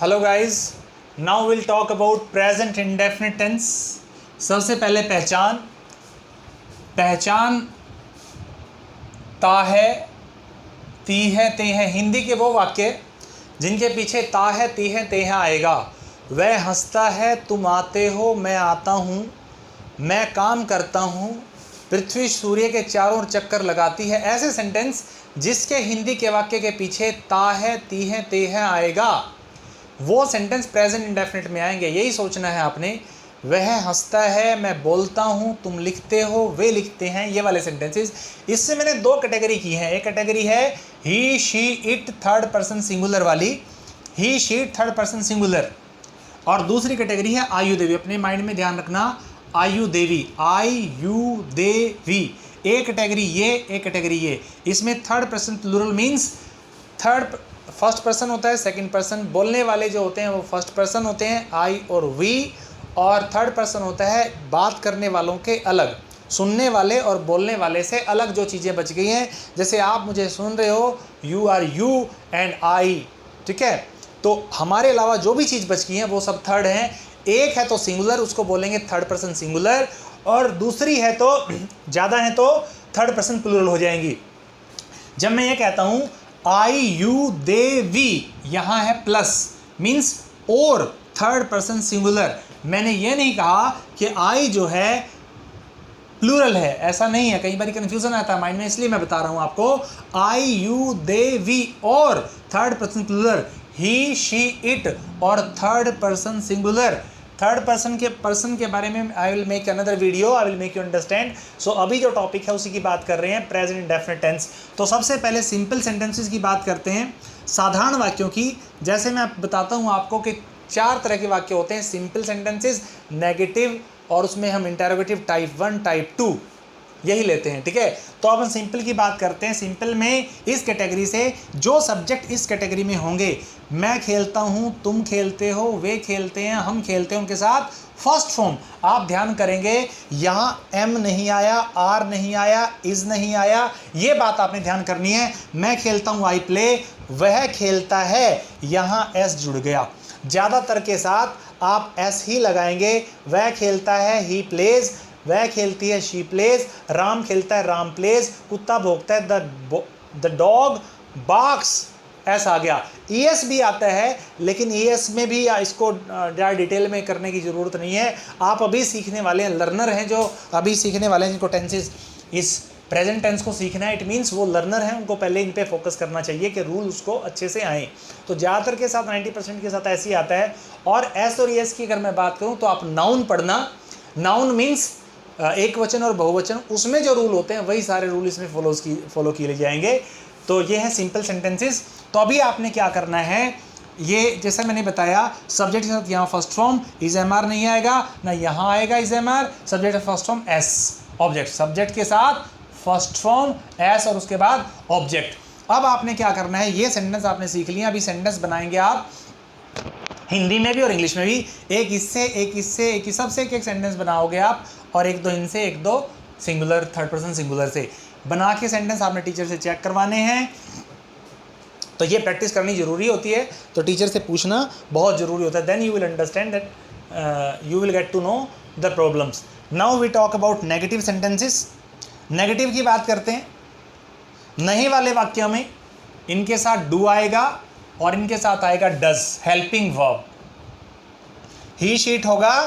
Hello guys, now will talk about present indefinite tense. सबसे पहले पहचान ता है, ती है, ते है। हिंदी के वो वाक्य जिनके पीछे ता है, ती है, ते है आएगा। वह हंसता है, तुम आते हो, मैं आता हूँ, मैं काम करता हूँ, पृथ्वी सूर्य के चारों ओर चक्कर लगाती है। ऐसे सेंटेंस जिसके हिंदी के वाक्य के पीछे ता है, ती है, ते है आएगा, वो सेंटेंस प्रेजेंट इंडेफिनिट में आएंगे। यही सोचना है आपने। वह हंसता है, मैं बोलता हूँ, तुम लिखते हो, वे लिखते हैं, ये वाले सेंटेंसेस। इससे मैंने दो कैटेगरी की है। एक कैटेगरी है he she it third person singular वाली, he she third person singular, और दूसरी कैटेगरी है आयु देवी। अपने माइंड में ध्यान रखना, आयु देवी, आई यू देवी। एक कैटेगरी ये, एक कैटेगरी ये। इसमें third person plural means third first person होता है, सेकंड पर्सन बोलने वाले जो होते हैं वो फर्स्ट पर्सन होते हैं, आई और वी, और थर्ड पर्सन होता है बात करने वालों के अलग, सुनने वाले और बोलने वाले से अलग जो चीज़ें बच गई हैं। जैसे आप मुझे सुन रहे हो, you are you and I, ठीक है। तो हमारे अलावा जो भी चीज़ बच गई हैं वो सब थर्ड हैं। एक है तो सिंगुलर, उसको बोलेंगे थर्ड पर्सन सिंगुलर, और दूसरी है तो ज़्यादा है तो थर्ड पर्सन प्लूरल हो जाएंगी। जब मैं ये कहता हूँ आई यू दे वी, यहाँ है प्लस, मीन्स और थर्ड पर्सन सिंगुलर। मैंने ये नहीं कहा कि आई जो है प्लूरल है, ऐसा नहीं है। कई बार कंफ्यूजन आता है माइंड में, इसलिए मैं बता रहा हूँ आपको। आई यू दे वी और third person plural, he she it और third person singular. Third person के बारे में I will make another video, I will make you understand. So अभी जो टॉपिक है उसी की बात कर रहे हैं, प्रेजेंट इंडेफिनिट टेंस। तो सबसे पहले सिंपल सेंटेंसेस की बात करते हैं, साधारण वाक्यों की। जैसे मैं बताता हूँ आपको कि 4 तरह के वाक्य होते हैं, सिंपल सेंटेंसेस, नेगेटिव, और उसमें हम इंटरोगेटिव टाइप 1, टाइप 2 यही लेते हैं, ठीक है। तो अब हम सिंपल की बात करते हैं। सिंपल में इस कैटेगरी से जो सब्जेक्ट इस कैटेगरी में होंगे, मैं खेलता हूँ, तुम खेलते हो, वे खेलते हैं, हम खेलते हैं, उनके साथ फर्स्ट फॉर्म आप ध्यान करेंगे। यहाँ एम नहीं आया, आर नहीं आया, इज नहीं आया, ये बात आपने ध्यान करनी है। मैं खेलता हूँ, आई प्ले, वह खेलता है, यहाँ एस जुड़ गया। ज़्यादातर के साथ आप एस ही लगाएंगे। वह खेलता है, ही प्लेज, वह खेलती है, शी प्लेज, राम खेलता है, राम प्लेज, कुत्ता भौंकता है, द डॉग बार्क्स, ऐसा आ गया। ईएस भी आता है, लेकिन ईएस में भी इसको ज़्यादा डिटेल में करने की ज़रूरत नहीं है। आप अभी सीखने वाले हैं, लर्नर हैं जो अभी सीखने वाले हैं, जिनको टेंसेस इस प्रेजेंट टेंस को सीखना है, इट मीन्स वो लर्नर हैं, उनको पहले इन पे फोकस करना चाहिए कि रूल उसको अच्छे से आए। तो ज़्यादातर के साथ 90% के साथ ऐसे ही आता है। और एस और ईएस की अगर मैं बात करूँ तो आप नाउन पढ़ना। नाउन मीन्स एक वचन और बहुवचन, उसमें जो रूल होते हैं वही सारे रूल इसमें फॉलो किए जाएंगे। तो ये है सिंपल सेंटेंसेस। तो अभी आपने क्या करना है, ये जैसे मैंने बताया, सब्जेक्ट के साथ यहाँ first form is am are नहीं आएगा, ना यहाँ आएगा is am are. Subject first form S, object subject के साथ फर्स्ट फॉर्म एस और उसके बाद ऑब्जेक्ट। अब आपने क्या करना है, ये सेंटेंस आपने सीख लिया। अभी सेंटेंस बनाएंगे आप हिंदी में भी और इंग्लिश में भी। एक इससे, एक इससे, एक सबसे एक सेंटेंस बनाओगे आप, और एक दो इनसे, एक दो सिंगुलर थर्ड पर्सन सिंगुलर से बना के सेंटेंस आपने टीचर से चेक करवाने हैं। तो ये प्रैक्टिस करनी जरूरी होती है, तो टीचर से पूछना बहुत ज़रूरी होता है। Then you will understand that, you will get to know the problems. Now we talk about negative sentences. Negative की बात करते हैं। नहीं वाले वाक्यों में इनके साथ डू आएगा और इनके साथ आएगा does, helping verb. He she it होगा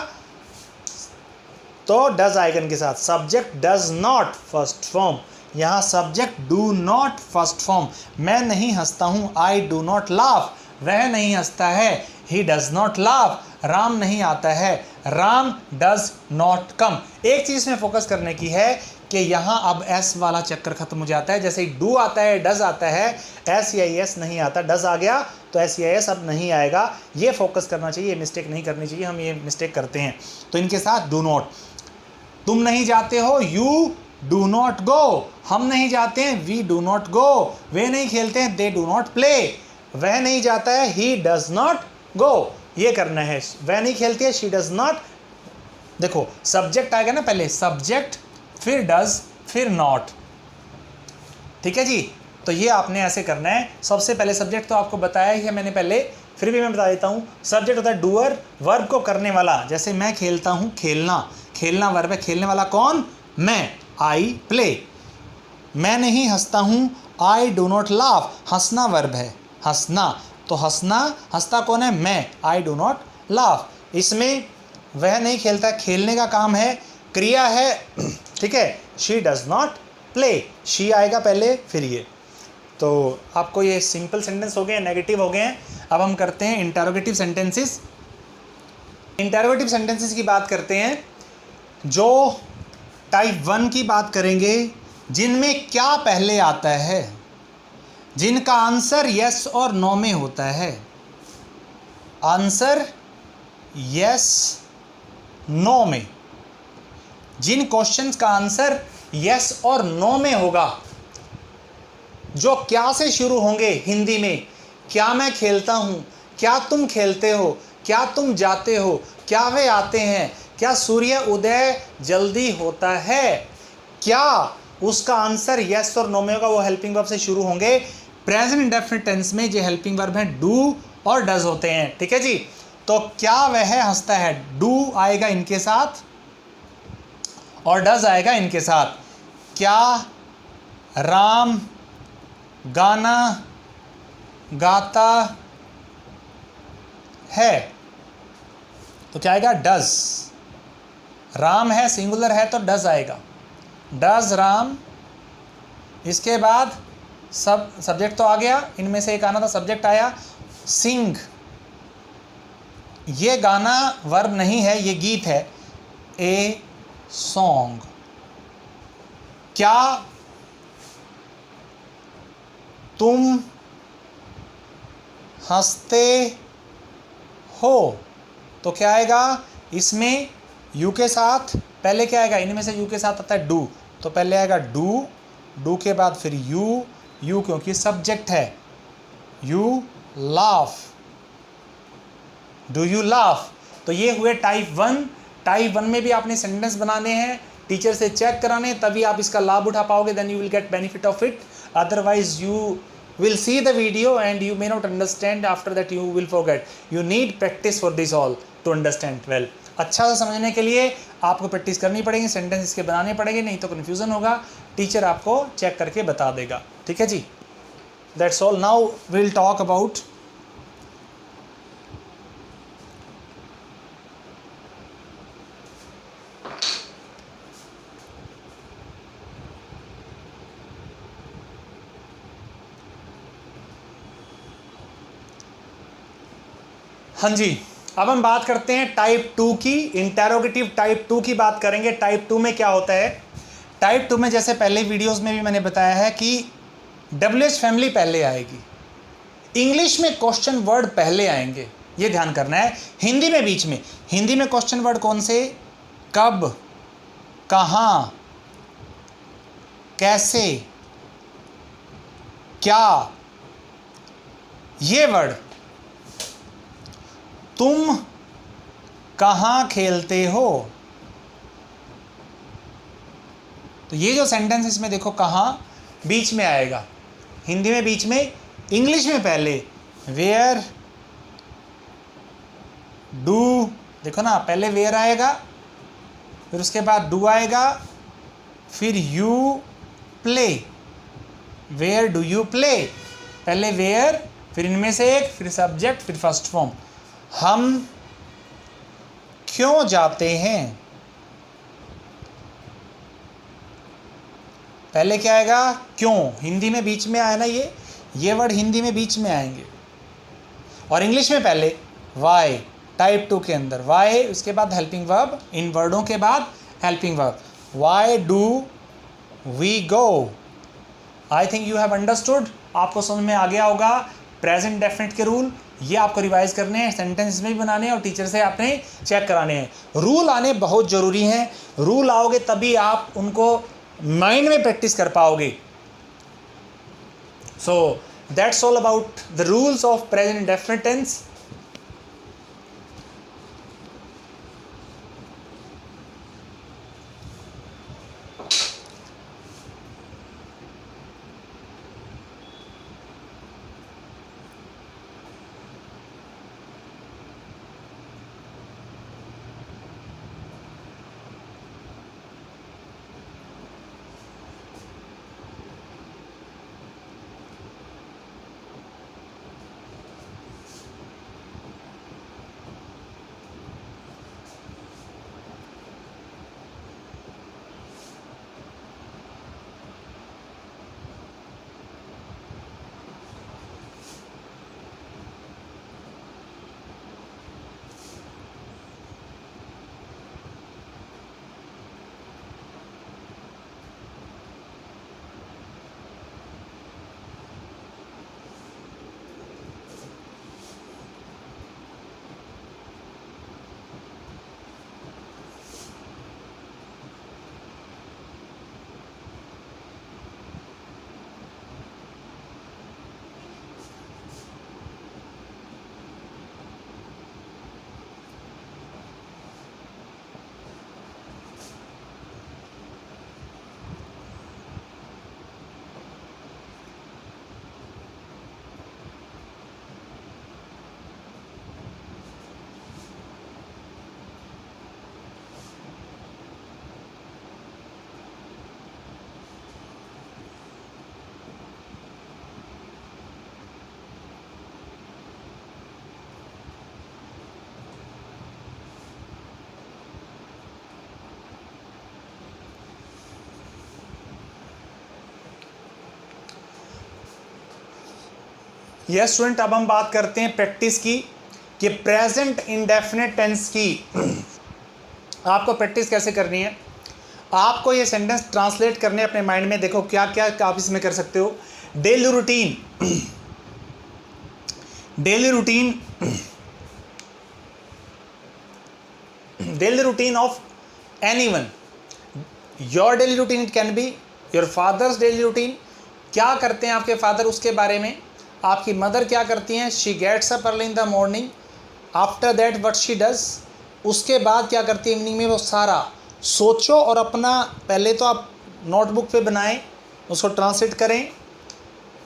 तो डज आएगा इनके साथ। Subject does not first form, यहाँ subject do not first form. मैं नहीं हंसता हूँ, आई डू नॉट लाफ, वह नहीं हंसता है, he does not laugh. Ram नहीं आता है, राम डज नॉट कम। एक चीज़ में फोकस करने की है कि यहाँ अब एस वाला चक्कर खत्म हो जाता है। जैसे ही डू आता है, डज आता है, एस या एस नहीं आता। डज आ गया तो एस या एस अब नहीं आएगा। ये फोकस करना चाहिए, मिस्टेक नहीं करनी चाहिए, हम ये मिस्टेक करते हैं। तो इनके साथ डू नॉट। तुम नहीं जाते हो, यू डू नॉट गो। हम नहीं जाते हैं, वी डू नॉट गो। वे नहीं खेलते हैं, दे डू नॉट प्ले। वह नहीं जाता है, ही डज नॉट गो। ये करना है। वह नहीं खेलती है, शी डज नॉट। देखो सब्जेक्ट आएगा ना, पहले सब्जेक्ट, फिर डज, फिर नॉट, ठीक है जी। तो ये आपने ऐसे करना है। सबसे पहले सब्जेक्ट तो आपको बताया ही है मैंने पहले फिर भी मैं बता देता हूँ। सब्जेक्ट होता है डूअर, वर्ब को करने वाला, जैसे मैं खेलता हूँ, खेलना, खेलना वर्ब है, खेलने वाला कौन, मैं, आई प्ले। मैं नहीं हंसता हूँ, आई डू नॉट लाफ, हंसना वर्ब है, हंसना, तो हंसना, हंसता कौन है, मैं, आई डू नॉट लाफ। इसमें वह नहीं खेलता, खेलने का काम है, क्रिया है, ठीक है, she does not play, she आएगा पहले फिर ये। तो आपको ये सिंपल सेंटेंस हो गए, नेगेटिव हो गए हैं। अब हम करते हैं इंटरोगेटिव सेंटेंसेस। इंटरोगेटिव सेंटेंसेस की बात करते हैं, जो टाइप 1 की बात करेंगे, जिनमें क्या पहले आता है, जिनका आंसर यस और नो में होता है। आंसर यस नो में, जिन क्वेश्चंस का आंसर यस और नो में होगा, जो क्या से शुरू होंगे हिंदी में, क्या मैं खेलता हूँ, क्या तुम खेलते हो, क्या तुम जाते हो, क्या वे आते हैं, क्या सूर्य उदय जल्दी होता है, क्या उसका आंसर यस और नो में होगा, वो हेल्पिंग वर्ब से शुरू होंगे। प्रेजेंट इंडेफिनिट टेंस में जो हेल्पिंग वर्ब हैं डू और डज होते हैं, ठीक है जी। तो क्या वह हंसता है, डू आएगा इनके साथ और डज आएगा इनके साथ। क्या राम गाना गाता है, तो क्या आएगा, डज। राम है, सिंगुलर है, तो डज आएगा, डज राम। इसके बाद सब्जेक्ट तो आ गया, इनमें से एक आना था, सब्जेक्ट आया, सिंग, ये गाना वर्ब नहीं है, ये गीत है, ए सॉन्ग। क्या तुम हंसते हो, तो क्या आएगा, इसमें यू के साथ पहले क्या आएगा, इनमें से यू के साथ आता है डू, तो पहले आएगा डू, डू के बाद फिर यू, यू क्योंकि सब्जेक्ट है, you laugh, do you laugh. तो ये हुए टाइप 1। टाइप 1 में भी आपने सेंटेंस बनाने हैं, टीचर से चेक कराने, तभी आप इसका लाभ उठा पाओगे, then you will get benefit of it, otherwise you will see the video and you may not understand, after that you will forget. You need practice for this all to understand well. अच्छा सा समझने के लिए आपको practice करनी पड़ेगी, sentence इसके बनाने पड़ेंगे, नहीं तो कन्फ्यूज़न होगा, टीचर आपको चेक करके बता देगा, ठीक है जी। That's all. Now will talk about हाँ जी, अब हम बात करते हैं टाइप 2 की, इंटेरोगेटिव टाइप 2 की बात करेंगे। टाइप 2 में क्या होता है, टाइप 2 में जैसे पहले वीडियोस में भी मैंने बताया है कि WH फैमिली पहले आएगी, इंग्लिश में क्वेश्चन वर्ड पहले आएंगे, ये ध्यान करना है। हिंदी में बीच में, हिंदी में क्वेश्चन वर्ड कौन से, कब, कहाँ, कैसे, क्या, ये वर्ड। तुम कहाँ खेलते हो, तो ये जो सेंटेंस इसमें देखो कहाँ बीच में आएगा, हिंदी में बीच में, इंग्लिश में पहले वेयर, डू, देखो ना, पहले वेयर आएगा, फिर उसके बाद डू आएगा, फिर you play, where do you play, पहले वेयर, फिर इनमें से एक, फिर सब्जेक्ट, फिर फर्स्ट फॉर्म। हम क्यों जाते हैं, पहले क्या आएगा, क्यों, हिंदी में बीच में आया ना, ये वर्ड हिंदी में बीच में आएंगे, और इंग्लिश में पहले वाई, टाइप 2 के अंदर वाई, उसके बाद हेल्पिंग वर्ब, इन वर्डों के बाद helping verb. Why do we go. I think you have understood, आपको समझ में आ गया होगा प्रेजेंट डेफिनेट के रूल, ये आपको रिवाइज करने हैं, सेंटेंस में भी बनाने हैं और टीचर से आपने चेक कराने हैं। रूल आने बहुत ज़रूरी हैं, रूल आओगे तभी आप उनको माइंड में प्रैक्टिस कर पाओगे। So that's all about the rules of present indefinite tense. Yes student, अब हम बात करते हैं प्रैक्टिस की कि प्रेजेंट इंडेफिनिट टेंस की आपको प्रैक्टिस कैसे करनी है। आपको ये सेंटेंस ट्रांसलेट करने अपने माइंड में। देखो क्या क्या आप इसमें कर सकते हो। Daily routine, daily routine, daily routine of anyone, your daily routine, it can be your fathers daily routine. क्या करते हैं आपके फादर उसके बारे में। आपकी मदर क्या करती हैं, she gets up early in the morning, after that what she does, उसके बाद क्या करती है इवनिंग में, वो सारा सोचो और अपना पहले तो आप नोटबुक पे बनाएं, उसको ट्रांसलेट करें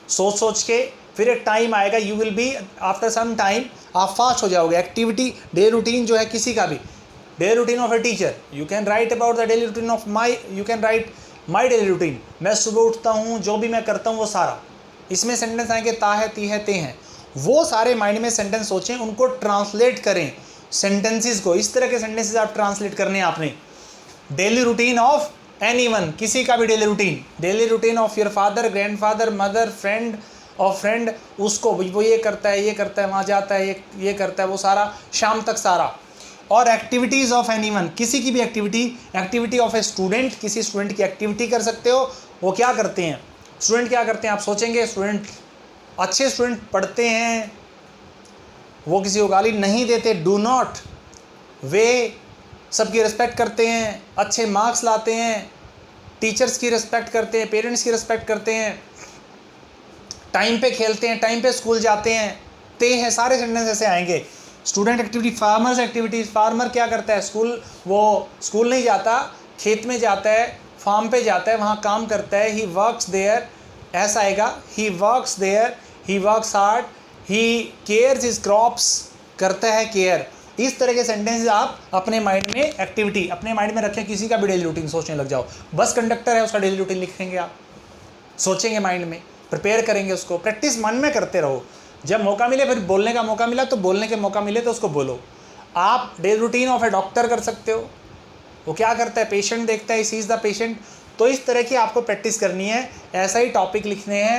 सोच सोच के। फिर एक टाइम आएगा, you will be after some time आप फास्ट हो जाओगे। एक्टिविटी डे रूटीन जो है किसी का भी, daily routine of a teacher, you can write about the daily routine of you can write my daily routine. मैं सुबह उठता हूँ, जो भी मैं करता हूँ वो सारा। इसमें सेंटेंस आएंगे ता है, ती है, ते हैं, वो सारे माइंड में सेंटेंस सोचें, उनको ट्रांसलेट करें सेंटेंसेस को। इस तरह के सेंटेंसेस आप ट्रांसलेट करने हैं आपने। डेली रूटीन ऑफ एनीवन, किसी का भी daily routine, daily routine of your father, grandfather, mother, friend और फ्रेंड, उसको वो ये करता है, ये करता है, वहाँ जाता है, ये करता है, वो सारा शाम तक सारा। और एक्टिविटीज़ ऑफ एनीवन, किसी की भी activity, activity of a student, किसी स्टूडेंट की एक्टिविटी कर सकते हो। वो क्या करते हैं, स्टूडेंट क्या करते हैं, आप सोचेंगे स्टूडेंट, अच्छे स्टूडेंट पढ़ते हैं, वो किसी को गाली नहीं देते, डू नॉट, वे सबकी रिस्पेक्ट करते हैं, अच्छे मार्क्स लाते हैं, टीचर्स की रिस्पेक्ट करते हैं, पेरेंट्स की रिस्पेक्ट करते हैं, टाइम पे खेलते हैं, टाइम पे स्कूल जाते हैं, ते हैं, सारे सेंटेंस ऐसे आएंगे। Student activity, farmers activities, farmer क्या करता है, वो स्कूल नहीं जाता, खेत में जाता है, फार्म पे जाता है, वहाँ काम करता है, ही वर्क्स देयर, ऐसा आएगा, he works there, he works hard, he cares his crops, करता है केयर। इस तरह के सेंटेंसेस आप अपने माइंड में, एक्टिविटी अपने माइंड में रखें, किसी का भी डेली रूटीन सोचने लग जाओ। बस कंडक्टर है, उसका डेली रूटीन लिखेंगे आप, सोचेंगे माइंड में, प्रिपेयर करेंगे उसको, प्रैक्टिस मन में करते रहो। जब मौका मिले, फिर बोलने का मौका मिला तो बोलने के मौका मिले तो उसको बोलो। आप daily routine of A doctor कर सकते हो, वो क्या करता है, पेशेंट देखता है, ही सीज द पेशेंट। तो इस तरह की आपको प्रैक्टिस करनी है, ऐसा ही टॉपिक लिखने हैं।